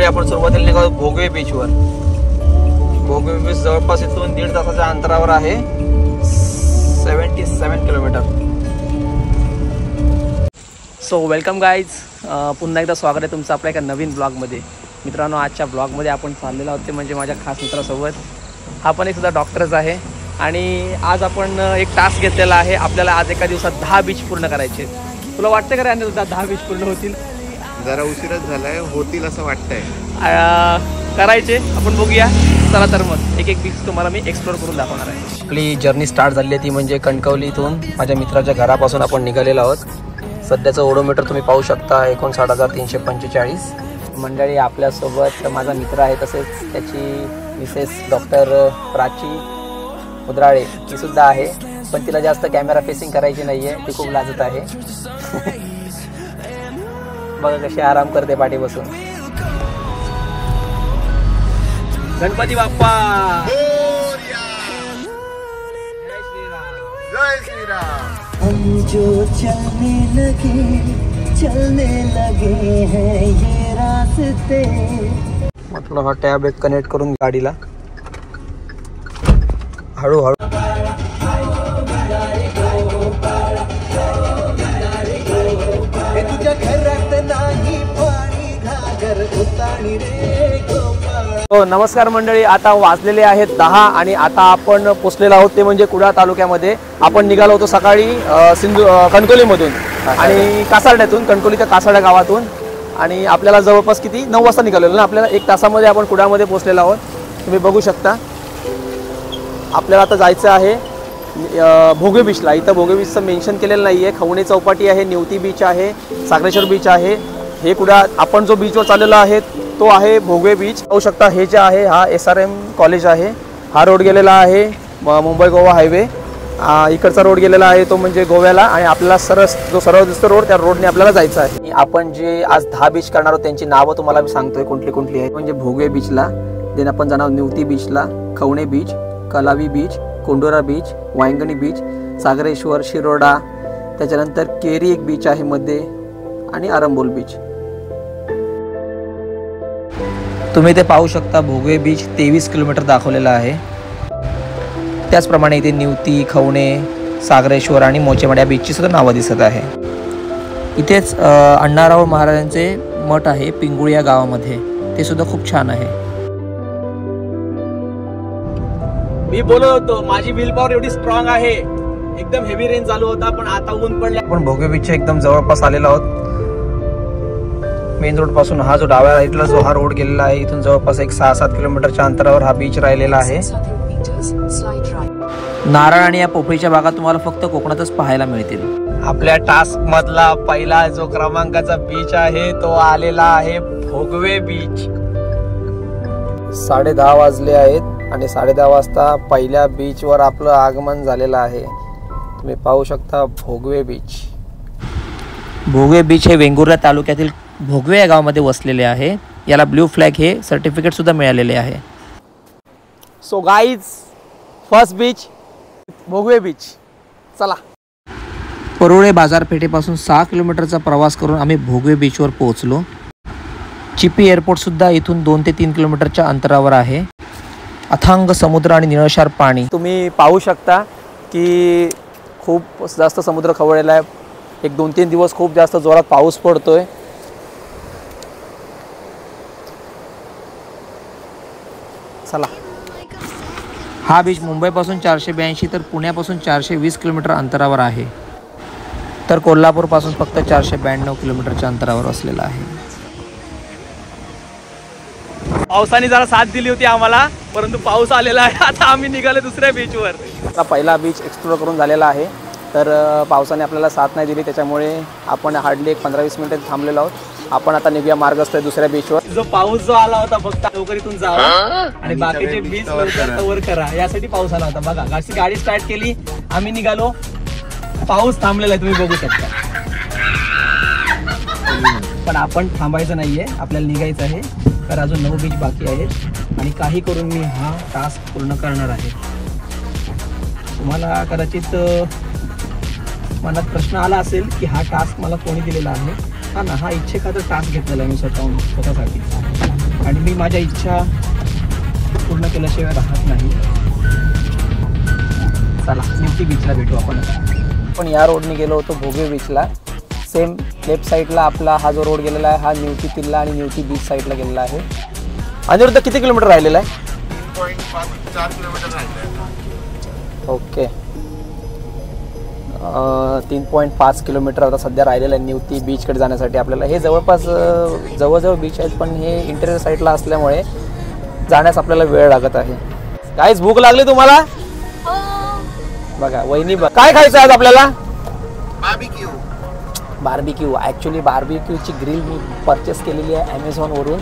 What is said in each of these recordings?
आपण सुरुवातीला निघालो भोगवे बीचवर. भोगवे बीच जवळपास इथून 1.5 तासाच्या अंतरावर आहे. 77 किलोमीटर. सो वेलकम गाईज, पुन्हा एकदा स्वागत आहे तुमचं आपल्या एका नवीन ब्लॉगमध्ये. मित्रांनो, आजच्या ब्लॉगमध्ये आपण चाललेलो आहोत ते म्हणजे माझ्या खास मित्रासोबत. हा पण एक सुद्धा डॉक्टरच आहे आणि आज आपण एक टास्क घेतलेला आहे. आपल्याला आज एका दिवसात 10 बीच पूर्ण करायचे. तुला वाटतं का रे 10 बीच पूर्ण होतील? जरा उशीरच झालाय, होतील असं वाटतंय. करायचे आपण, बघूया. चला तर मग एक बीच तुम्हाला मी एक्सप्लोर करून दाखवणार आहे. आपली जर्नी स्टार्ट झाली आहे ती म्हणजे कणकवली इथून माझ्या मित्राच्या घरापासून आपण निघालेलो आहोत. सध्याचं ओडोमीटर तुम्ही पाहू शकता 59,345. मंडळी, आपल्यासोबत माझा मित्र आहे, तसेच त्याची मिसेस डॉक्टर प्राची मुद्राळे ही सुद्धा आहे. पण तिला जास्त कॅमेरा फेसिंग करायची नाही आहे, ती खूप लाजत आहे. बघा कशी आराम करते पाठी बसून. गणपती बाप्पा जय श्रीराम. हम जो चलने लगे हैं ये रास्ते. म्हटलं हा टॅब एक कनेक्ट करून गाडीला हळूहळू. हो, नमस्कार मंडळी. आता वाजलेले आहेत 10 आणि आता आपण पोचलेलो आहोत ते म्हणजे कुडाळ तालुक्यामध्ये. आपण निघालो होतो सकाळी कणकवलीमधून आणि कासारड्यातून, कणकवलीच्या कासारड्या गावातून. आणि आपल्याला जवळपास किती 9 वाजता निघालेलो ना. आपल्याला 1 तासामध्ये आपण कुडाळमध्ये पोचलेलो आहोत. तुम्ही बघू शकता. आपल्याला आता जायचं आहे भोगवे बीचला. इथं भोगवे बीचचं मेन्शन केलेलं नाही आहे. खवणे चौपाटी आहे, निवती बीच आहे, सागरेश्वर बीच आहे. हे कुडाळ आपण जो बीचवर चाललेलो आहे तो आहे भोगवे बीच. पाहू शकता हे जे आहे हा SRM कॉलेज आहे. हा रोड गेलेला आहे मुंबई गोवा हायवे. इकडचा रोड गेलेला आहे तो म्हणजे गोव्याला. आणि आपल्याला सरळ दिसतो रोड, त्या रोडने आपल्याला जायचं आहे. आपण जे आज 10 बीच करणार आहोत त्यांची नावं तुम्हाला मी सांगतोय कोणती कोणती आहे. म्हणजे भोगवे बीचला, देन आपण जाणार निवती बीचला, Khavane beach, Kalavi beach, Kondora beach, Vangani beach, Sagareshwar, Shiroda, त्याच्यानंतर केरी एक बीच आहे मध्ये, आणि आरंबोल बीच. तुम्ही ते पाहू शकता भोगवे बीच 23 किलोमीटर दाखवलेला आहे. त्याचप्रमाणे इथे निवती, खवणे, सागरेश्वर आणि मोचेमाड या बीचची सुद्धा नावं दिसत आहे. इथेच अण्णाराव महाराजांचे मठ आहे पिंगुळ या गावामध्ये, ते सुद्धा खूप छान आहे. मी बोलत होतो माझी विल पॉवर एवढी स्ट्रॉंग आहे. एकदम हेवी रेन चालू होता पण आता ऊन पडले. आपण भोगवे बीचच्या एकदम जवळपास आलेलो आहोत. मेन रोड पासून हा जो डाव्या साईडला जो हा रोड गेलेला आहे, इथून जवळपास 6-7 किलोमीटरच्या अंतरावर हा बीच राहिलेला आहे. नारळ आणि या पोफळीच्या बागा तुम्हाला फक्त कोकणातच पाहायला मिळतील. आपल्या टास्क मधला पहिला जो क्रमांकाचा बीच आहे तो आलेला आहे भोगवे बीच. 10:30 वाजले आहेत आणि 10:30 वाजता पहिल्या बीचवर आपलं आगमन झालेलं आहे. तुम्ही पाहू शकता भोगवे बीच. भोगवे बीच हे वेंगुर्ला तालुक्यातील भोगवे या गावामध्ये वसलेले आहे. याला ब्ल्यू फ्लॅग हे सर्टिफिकेट सुद्धा मिळालेले आहे. So guys, first beach Bhogwe beach. चला. परोळे बाजारपेठेपासून 6 किलोमीटरचा प्रवास करून आम्ही भोगवे बीचवर पोहोचलो. चिपी एअरपोर्ट सुद्धा इथून 2 ते 3 किलोमीटरच्या अंतरावर आहे. अथांग समुद्र आणि निळशार पाणी तुम्ही पाहू शकता की खूप जास्त समुद्र खवळलेला आहे. 1-2-3 दिवस खूप जास्त जोरात पाऊस पडतोय. चला. हा बीच मुंबईपासून 482 तर पुण्यापासून 420 किलोमीटर अंतरावर आहे. तर कोल्हापूरपासून फक्त 492 किलोमीटरच्या अंतरावर असलेला आहे. पावसाने जरा साथ दिली होती आम्हाला, परंतु पाऊस आलेला आहे. आता आम्ही निघाले दुसऱ्या बीचवर. आता पहिला बीच एक्सप्लोर करून झालेला आहे. तर पावसाने आपल्याला साथ नाही दिली, त्याच्यामुळे आपण हार्डली 15-20 मिनिटं थांबलेलो आहोत. आपण आता निघूया मार्गस्थ दुसऱ्या बीचवर. जो पाऊस जो आला होता फक्त लवकर इथून जावा आणि बाकीचे बीच वर करा यासाठी पाऊस आला होता. बघा गाडी स्टार्ट केली, आम्ही निघालो, पाऊस थांबलेला आहे तुम्ही बघू शकता. पण आपण थांबायचं नाहीये, आपल्याला निघायचं आहे. तर अजून 9 बीच बाकी आहेत आणि काही करून मी हा टास्क पूर्ण करणार आहे. तुम्हाला कदाचित मनात प्रश्न आला असेल की हा टास्क मला कोणी दिलेला आहे. हा ना, हा इच्छेखातर टास्क घेतलेला आहे मी स्वतःसाठी. आणि मी माझ्या इच्छा पूर्ण केल्याशिवाय राहत नाही. चला न्यूटी बीचला भेटू आपण. पण या रोडने गेलो होतो भोगे बीचला. सेम लेफ्ट साईडला आपला हा जो रोड गेलेला आहे हा न्यूटी किल्ला आणि न्यूटी बीच साईडला गेलेला आहे. अनिरुद्ध किती किलोमीटर राहिलेला आहे? 3.4 किलोमीटर राहिलं. ओके 3.5 किलोमीटर आता सध्या राहिलेलं आहे न्यूटी बीचकडे जाण्यासाठी आपल्याला. हे जवळपास जवळजवळ बीच आहेत पण हे इंटेरियर साईडला असल्यामुळे जाण्यास आपल्याला वेळ लागत आहे. काहीच भूक लागली तुम्हाला? बघा वहिनी काय खायचं आज आपल्याला? बार्बिक्यू. बार्बिक्यू. ॲक्च्युली बार्बिक्यूची ग्रिल मी परचेस केलेली आहे ॲमेझॉनवरून.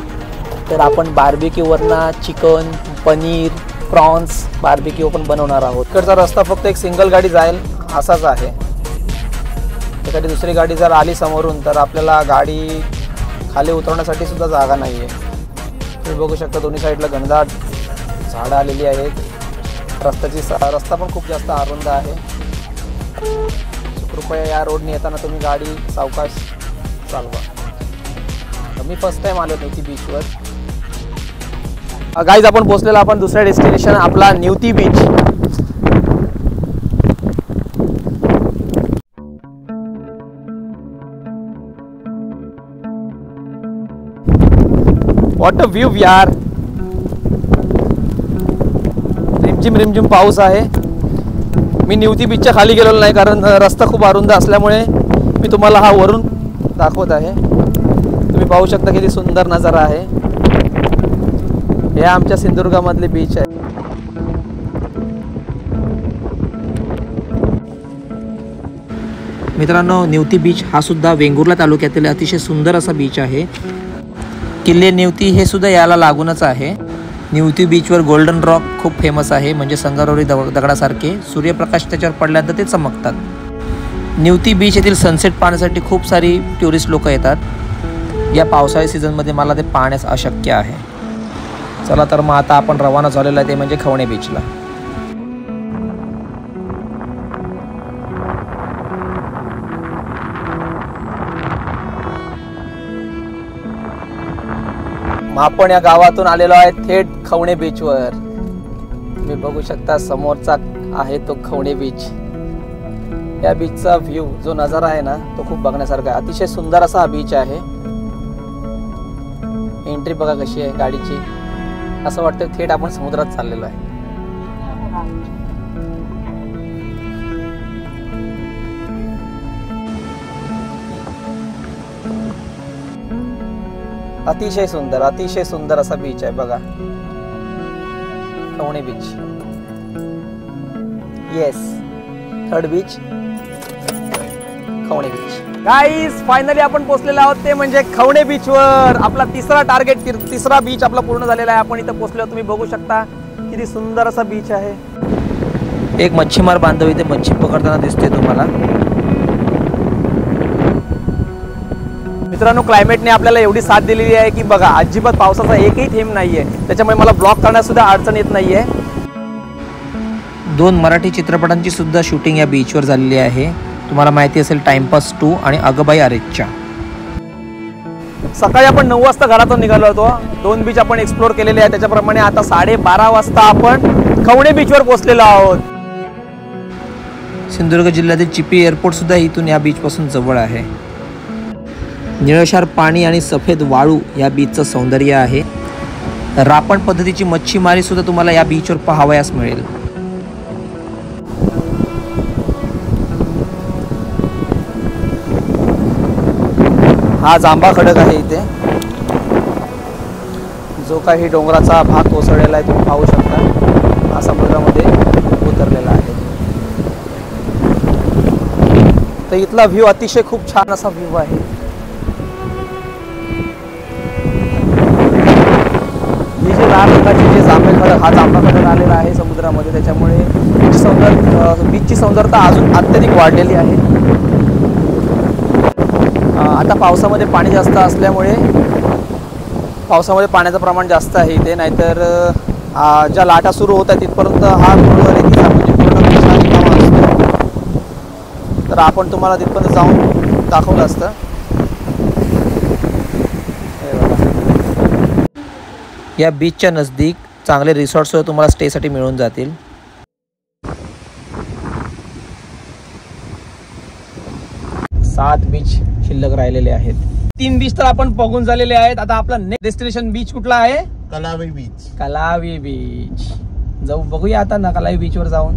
तर आपण बार्बिक्यूवरनं चिकन, पनीर, प्रॉन्स बार्बिक्यू पण बनवणार आहोत. इकडचा रस्ता फक्त एक सिंगल गाडी जाईल असाच आहे. एखादी दुसरी गाडी जर आली समोरून तर आपल्याला गाडी खाली उतरवण्यासाठी सुद्धा जागा नाही आहे. तुम्ही बघू शकता दोन्ही साईडला घनदाट झाडं आलेली आहेत. रस्ता पण खूप जास्त अरुंद आहे. कृपया या रोडने येताना तुम्ही गाडी सावकाश चालवा. मी फर्स्ट टाइम आलो न्यूटी बीचवर. गाईज आपण पोहोचलेलो आपण दुसऱ्या डेस्टिनेशन आपला न्यूटी बीच. व्हॉट अ व्ह्यू यार. रिमझिम पाऊस आहे. मी न्यूटी बीचच्या खाली गेलेलो नाही कारण रस्ता खूप अरुंद असल्यामुळे मी तुम्हाला हा वरून दाखवत आहे. तुम्ही पाहू शकता किती सुंदर नजारा आहे. हे आमच्या सिंधुदुर्गामधले बीच आहे. मित्रांनो न्यूटी बीच हा सुद्धा वेंगुर्ला तालुक्यातील अतिशय सुंदर असा बीच आहे. किल्ले न्यूटी हे सुद्धा याला लागूनच आहे. न्यूटी बीचवर गोल्डन रॉक खूप फेमस आहे म्हणजे संगमरवरी दगडासारखे सूर्यप्रकाश त्याच्यावर पडल्यानंतर ते चमकतात. न्यूटी बीच येथील सनसेट पाहण्यासाठी खूप सारी टुरिस्ट लोक येतात. या पावसाळी सीझनमध्ये मला ते पाहण्यास अशक्य आहे. चला तर मग आता आपण रवाना झालेलो आहे ते म्हणजे खवणे बीचला. आपण या गावातून आलेलो आहे थेट खवणे बीचवर. तुम्ही बघू शकता समोरचा आहे तो खवणे बीच. या बीचचा व्ह्यू जो नजारा आहे ना तो खूप बघण्यासारखा आहे. अतिशय सुंदर असा हा बीच आहे. एंट्री बघा कशी आहे गाडीची. असं वाटतं थेट आपण समुद्रात चाललेलो आहे. अतिशय सुंदर असा बीच आहे बघा Khavane beach. Yes third beach Khavane beach. Guys finally आपण पोहोचलेलो आहोत ते म्हणजे खवणे बीचवर. आपला तिसरा टार्गेट तिसरा बीच आपला पूर्ण झालेला आहे. आपण इथं पोहोचलो. तुम्ही बघू शकता किती सुंदर असा बीच आहे. एक मच्छीमार बांधव इथे मच्छी पकडताना दिसते तुम्हाला. मित्रांनो क्लायमेटने आपल्याला एवढी साथ दिलेली आहे की बघा अजिबात पावसाचा एकही थेंब नाहीये. त्याच्यामुळे मला ब्लॉग करण्यास सुद्धा अडचण येत नाहीये. 2 मराठी चित्रपटांची सुद्धा शूटिंग या बीचवर झालेली आहे. तुम्हाला माहिती असेल टाइमपास 2 आणि अगबाई अरेच्चा. सकाळी आपण 9 वाजता घरातून निघालो होतो. 2 बीच आपण एक्सप्लोर केलेले आहे. त्याच्याप्रमाणे आता 12:30 वाजता आपण खवणे बीचवर पोहोचलेलो आहोत. सिंधुदुर्ग जिल्ह्यातील चिपी एअरपोर्ट सुद्धा इथून या बीच पासून जवळ आहे. निळशार पाणी आणि सफेद वाळू या बीचचं सौंदर्य आहे. रापण पद्धतीची मच्छीमारी सुद्धा तुम्हाला या बीचवर पाहावयास मिळेल. हा जांभा खडक आहे इथे. जो काही डोंगराचा भाग कोसळलेला आहे तुम्ही पाहू शकता. हा समुद्रामध्ये उतरलेला आहे. तर इथला व्ह्यू अतिशय खूप छान असा व्ह्यू आहे. ही जी लाल रंगाची जे जांभे खडक हा जांभा खडक आलेला आहे समुद्रामध्ये त्याच्यामुळे बीचची सौंदर्यता अजून अत्यधिक वाढलेली आहे. आता पावसामध्ये पाणी जास्त असल्यामुळे पावसामध्ये पाण्याचं प्रमाण जास्त आहे इथे. नाहीतर ज्या लाटा सुरू होत आहेत तिथपर्यंत हा पूर्ण रेतीचा म्हणजे पूर्ण रिकामा असतो. तर आपण तुम्हाला तिथपर्यंत जाऊन दाखवलं असतं. या बीचच्या नजदीक चांगले रिसॉर्ट्स तुम्हाला स्टेसाठी मिळून जातील. सात बीच शिल्लक राहिलेले आहेत. 3 बीच तर आपण बघून झालेले आहेत. आता आपला नेक्स्ट डेस्टिनेशन बीच कुठला आहे? कलावी बीच. कलावी बीच जाऊ बघूया आता ना. कलावी बीच वर जाऊन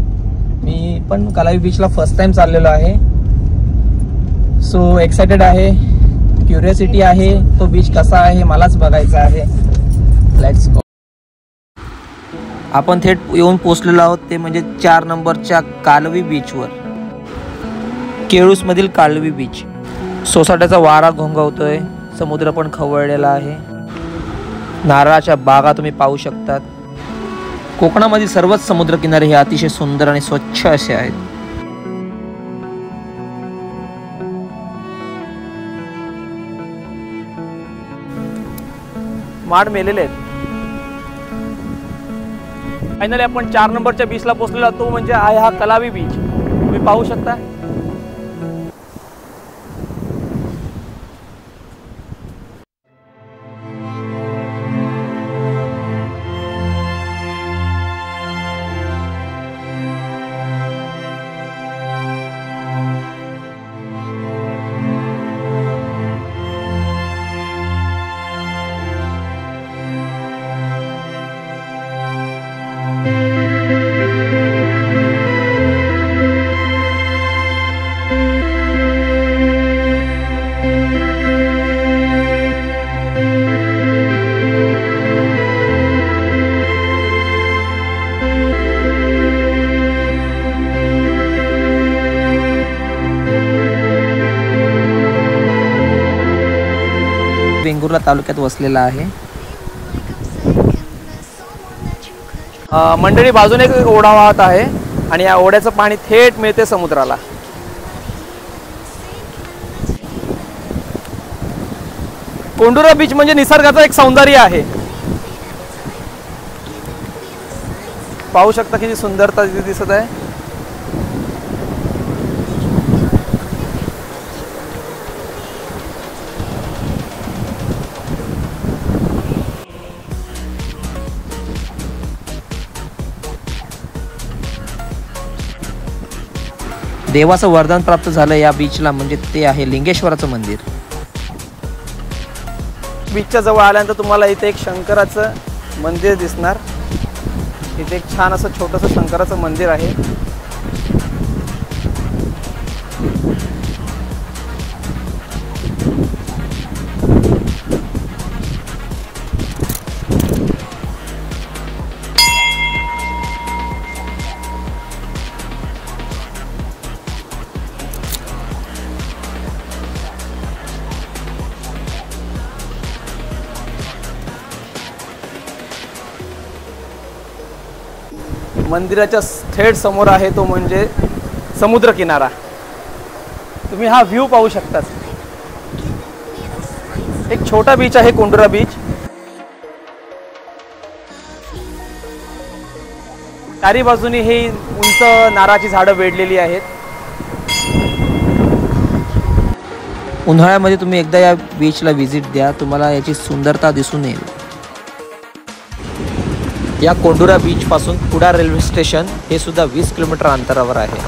मी पण कलावी बीचला फर्स्ट टाइम चाललेलो आहे. सो एक्साइटेड आहे, क्युरियोसिटी आहे. तो बीच कसा आहे मलाच बघायचा आहे. Let's go. आपण थेट येऊन पोहोचलेलो आहोत ते म्हणजे 4 नंबरच्या कालवी बीचवर. केळूस मधील कालवी बीच. सोसाट्याचा वारा घोंघवतोय. समुद्र पण खवळलेला आहे. नारळाच्या बागा तुम्ही पाहू शकतात. कोकणामधील सर्वच समुद्रकिनारे हे अतिशय सुंदर आणि स्वच्छ असे आहेत. माड मेलेले आहेत. फायनली आपण 4 नंबरच्या बीचला पोहोचलेला. तो म्हणजे आहे हा कलावी बीच. तुम्ही पाहू शकता. वेंगुर्ला तालुक्यात वसलेला आहे. मंडळी बाजूने एक ओढा वाहत आहे आणि या ओढ्याचं पाणी थेट मिळते समुद्राला. कोंडुरा बीच म्हणजे निसर्गाचं एक सौंदर्य आहे. पाहू शकता किती सुंदरता तिथे दिसत आहे. देवाचं वरदान प्राप्त झालं या बीचला म्हणजे ते आहे लिंगेश्वराचं मंदिर. बीचच्या जवळ आल्यानंतर तुम्हाला इथे एक शंकराचं मंदिर दिसणार. इथे एक छान असं छोटंसं शंकराचं मंदिर आहे. मंदिराच्या थेट समोर आहे तो म्हणजे समुद्र किनारा. तुम्ही हा व्ह्यू पाहू शकता. एक छोटा बीच आहे कोंडुरा बीच. चारी बाजूनी ही उंच नारळाची झाडं वेढलेली आहेत. उन्हाळ्यामध्ये तुम्ही एकदा या बीचला व्हिजिट द्या, तुम्हाला याची सुंदरता दिसून येईल. या कोंडुरा बीच पासून कुडाळ रेल्वे स्टेशन हे सुद्धा 20 किलोमीटर अंतरावर आहे.